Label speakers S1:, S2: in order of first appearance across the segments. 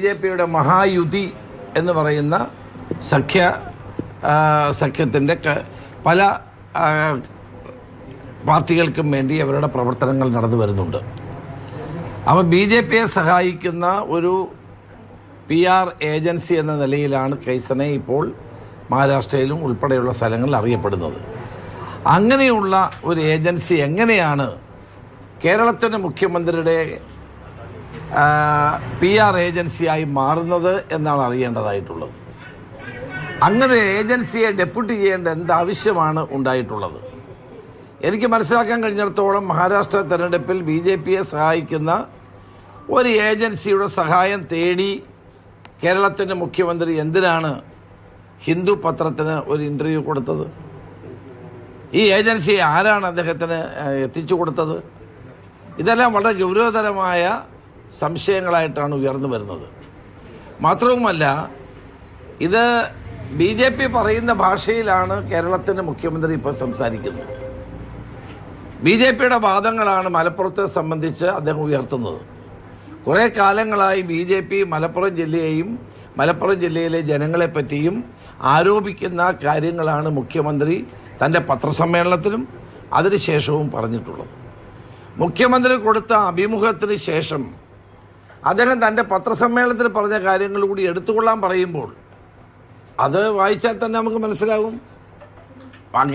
S1: BJPയുടെ മഹായുതി എന്ന് പറയുന്ന സഖ്യത്തിൻ്റെ പല പാർട്ടികൾക്കും വേണ്ടി അവരുടെ പ്രവർത്തനങ്ങൾ നടന്നു വരുന്നുണ്ട്. അപ്പോൾ BJPയെ സഹായിക്കുന്ന ഒരു PR ഏജൻസി എന്ന നിലയിലാണ് കൈസനെ ഇപ്പോൾ മഹാരാഷ്ട്രയിലും ഉൾപ്പെടെയുള്ള സ്ഥലങ്ങളിൽ അറിയപ്പെടുന്നത്. അങ്ങനെയുള്ള ഒരു ഏജൻസി എങ്ങനെയാണ് കേരളത്തിൻ്റെ മുഖ്യമന്ത്രിയുടെ PR ഏജൻസിയായി മാറുന്നത് എന്നാണ് അറിയേണ്ടതായിട്ടുള്ളത്. അങ്ങനെ ഏജൻസിയെ ഡെപ്യൂട്ടി ചെയ്യേണ്ട എന്താവശ്യമാണ് ഉണ്ടായിട്ടുള്ളത്? എനിക്ക് മനസ്സിലാക്കാൻ കഴിഞ്ഞിടത്തോളം മഹാരാഷ്ട്ര തെരഞ്ഞെടുപ്പിൽ BJPയെ സഹായിക്കുന്ന ഒരു ഏജൻസിയുടെ സഹായം തേടി കേരളത്തിൻ്റെ മുഖ്യമന്ത്രി എന്തിനാണ് ഹിന്ദു പത്രത്തിന് ഒരു ഇൻ്റർവ്യൂ കൊടുത്തത്? ഈ ഏജൻസിയെ ആരാണ് അദ്ദേഹത്തിന് എത്തിച്ചു കൊടുത്തത്? ഇതെല്ലാം വളരെ ഗൗരവതരമായ സംശയങ്ങളായിട്ടാണ് ഉയർന്നു വരുന്നത്. മാത്രവുമല്ല, ഇത് BJP പറയുന്ന ഭാഷയിലാണ് കേരളത്തിൻ്റെ മുഖ്യമന്ത്രി ഇപ്പോൾ സംസാരിക്കുന്നത്. BJPയുടെ വാദങ്ങളാണ് മലപ്പുറത്തെ സംബന്ധിച്ച് അദ്ദേഹം ഉയർത്തുന്നത്. കുറേ കാലങ്ങളായി BJP മലപ്പുറം ജില്ലയെയും മലപ്പുറം ജില്ലയിലെ ജനങ്ങളെപ്പറ്റിയും ആരോപിക്കുന്ന കാര്യങ്ങളാണ് മുഖ്യമന്ത്രി തൻ്റെ പത്രസമ്മേളനത്തിലും അതിനുശേഷവും പറഞ്ഞിട്ടുള്ളത്. മുഖ്യമന്ത്രി കൊടുത്ത അഭിമുഖത്തിന് ശേഷം അദ്ദേഹം തൻ്റെ പത്രസമ്മേളനത്തിൽ പറഞ്ഞ കാര്യങ്ങൾ കൂടി എടുത്തുകൊള്ളാൻ പറയുമ്പോൾ അത് വായിച്ചാൽ തന്നെ നമുക്ക് മനസ്സിലാകും.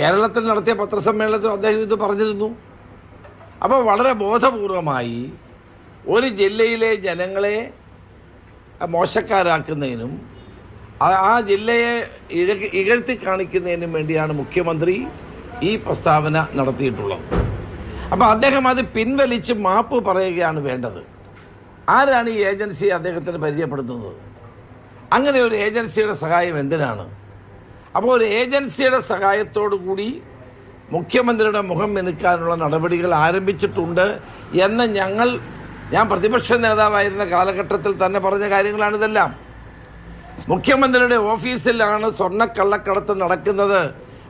S1: കേരളത്തിൽ നടത്തിയ പത്രസമ്മേളനത്തിൽ അദ്ദേഹം ഇത് പറഞ്ഞിരുന്നു. അപ്പോൾ വളരെ ബോധപൂർവമായി ഒരു ജില്ലയിലെ ജനങ്ങളെ മോശക്കാരാക്കുന്നതിനും ആ ജില്ലയെ ഇകഴ്ത്തി കാണിക്കുന്നതിനും വേണ്ടിയാണ് മുഖ്യമന്ത്രി ഈ പ്രസ്താവന നടത്തിയിട്ടുള്ളത്. അപ്പോൾ അദ്ദേഹം അത് പിൻവലിച്ച് മാപ്പ് പറയുകയാണ് വേണ്ടത്. ആരാണ് ഈ ഏജൻസി അദ്ദേഹത്തിന് പരിചയപ്പെടുത്തുന്നത്? അങ്ങനെ ഒരു ഏജൻസിയുടെ സഹായം എന്തിനാണ്? അപ്പോൾ ഒരു ഏജൻസിയുടെ സഹായത്തോടു കൂടി മുഖ്യമന്ത്രിയുടെ മുഖം മിനുക്കാനുള്ള നടപടികൾ ആരംഭിച്ചിട്ടുണ്ട് എന്ന് ഞാൻ പ്രതിപക്ഷ നേതാവായിരുന്ന കാലഘട്ടത്തിൽ തന്നെ പറഞ്ഞ കാര്യങ്ങളാണിതെല്ലാം. മുഖ്യമന്ത്രിയുടെ ഓഫീസിലാണ് സ്വർണ്ണക്കള്ളക്കടത്ത് നടക്കുന്നത്,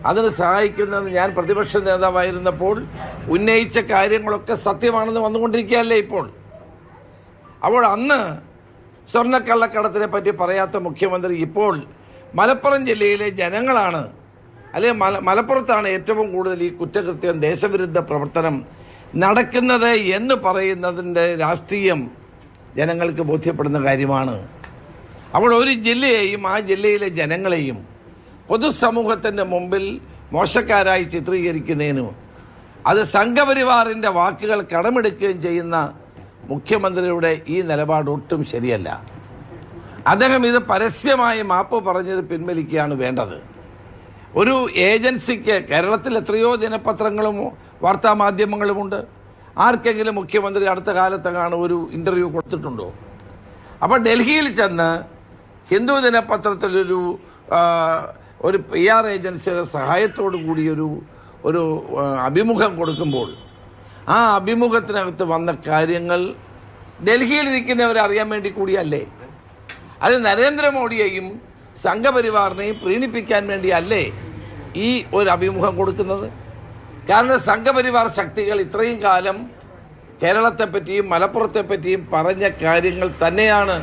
S1: അതിന് സഹായിക്കുന്നതെന്ന് ഞാൻ പ്രതിപക്ഷ നേതാവായിരുന്നപ്പോൾ ഉന്നയിച്ച കാര്യങ്ങളൊക്കെ സത്യമാണെന്ന് വന്നുകൊണ്ടിരിക്കുകയല്ലേ ഇപ്പോൾ. അപ്പോൾ അന്ന് സ്വർണ്ണക്കള്ളക്കടത്തിനെ പറ്റി പറയാത്ത മുഖ്യമന്ത്രി ഇപ്പോൾ മലപ്പുറം ജില്ലയിലെ ജനങ്ങളാണ്, അല്ലെങ്കിൽ മലപ്പുറത്താണ് ഏറ്റവും കൂടുതൽ ഈ കുറ്റകൃത്യം, ദേശവിരുദ്ധ പ്രവർത്തനം നടക്കുന്നത് എന്ന് പറയുന്നതിൻ്റെ രാഷ്ട്രീയം ജനങ്ങൾക്ക് ബോധ്യപ്പെടുന്ന കാര്യമാണ്. അപ്പോൾ ഒരു ജില്ലയെയും ആ ജില്ലയിലെ ജനങ്ങളെയും പൊതുസമൂഹത്തിൻ്റെ മുമ്പിൽ മോശക്കാരായി ചിത്രീകരിക്കുന്നതിനും അത് സംഘപരിവാറിൻ്റെ വാക്കുകൾ കടമെടുക്കുകയും ചെയ്യുന്ന മുഖ്യമന്ത്രിയുടെ ഈ നിലപാട് ഒട്ടും ശരിയല്ല. അദ്ദേഹം ഇത് പരസ്യമായി മാപ്പ് പറഞ്ഞത് പിൻവലിക്കുകയാണ് വേണ്ടത്. ഒരു ഏജൻസിക്ക് കേരളത്തിൽ എത്രയോ ദിനപത്രങ്ങളും വാർത്താമാധ്യമങ്ങളുമുണ്ട്. ആർക്കെങ്കിലും മുഖ്യമന്ത്രി അടുത്ത കാലത്തെങ്ങാണ് ഒരു ഇൻ്റർവ്യൂ കൊടുത്തിട്ടുണ്ടോ? അപ്പോൾ ഡൽഹിയിൽ ചെന്ന് ഹിന്ദു ദിനപത്രത്തിലൊരു PR ഏജൻസിയുടെ സഹായത്തോടു കൂടി ഒരു അഭിമുഖം കൊടുക്കുമ്പോൾ ആ അഭിമുഖത്തിനകത്ത് വന്ന കാര്യങ്ങൾ ഡൽഹിയിലിരിക്കുന്നവരെ അറിയാൻ വേണ്ടി കൂടിയല്ലേ? അത് നരേന്ദ്രമോദിയെയും സംഘപരിവാറിനെയും പ്രീണിപ്പിക്കാൻ വേണ്ടിയല്ലേ ഈ ഒരു അഭിമുഖം കൊടുക്കുന്നത്? കാരണം സംഘപരിവാർ ശക്തികൾ ഇത്രയും കാലം കേരളത്തെപ്പറ്റിയും മലപ്പുറത്തെപ്പറ്റിയും പറഞ്ഞ കാര്യങ്ങൾ തന്നെയാണ്